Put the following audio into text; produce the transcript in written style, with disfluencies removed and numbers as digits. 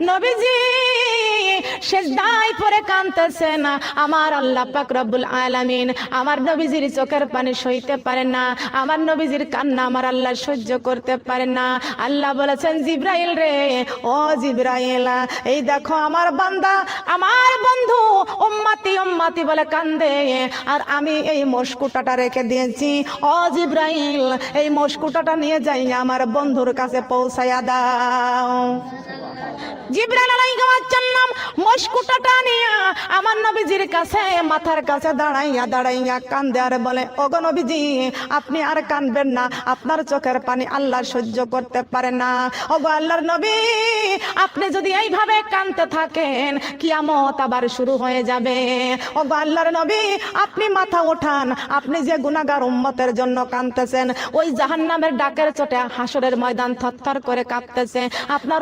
নবীজি সিজদায় পড়ে কাঁদতেছেন। আমার আল্লাহ পাক রব্বুল আলামিন আমার নবীজির চোখের পানি সইতে পারেন না, আমার নবীজির কান্না আমার আল্লাহ সহ্য করতে পারেন না। আল্লাহ বলেছেন, জিবরাইল রে, ও জিবরাইল, এই দেখো আমার বান্দা, আমার বন্ধু উম্মতি উম্মতি বলে কান্দে, আর আমি এই মশকুটাটা রেখে দিয়েছি। ও জিবরাইল, এই মশকুটাটা নিয়ে যাই আমার বন্ধুর কাছে পৌঁছায়া দাও। জিবরাইল আলাইহিস সালাম মশকুটাটা নিয়ে আমার নবীজির কাছে মাথার কাছে দাঁড়াইয়া কান্দে আর বলে, ওগো নবীজি, আপনি আর কাঁদবেন না, আপনার চোখের পানি আল্লাহ সহ্য করতে পারে না। ওগো আল্লাহর নবী, আপনি যদি এইভাবে কাঁদতে থাকেন কিয়ামত আবার শুরু হয়ে যাবে। ওগো আল্লাহর নবী, আপনি মাথা ওঠান, আপনি যে গুনাহগার উম্মতের জন্য কাঁদতেছেন, ওই জাহান্নামের ডাকের চোটে হাসরের ময়দান থরথর করে কাঁপতেছে। আপনার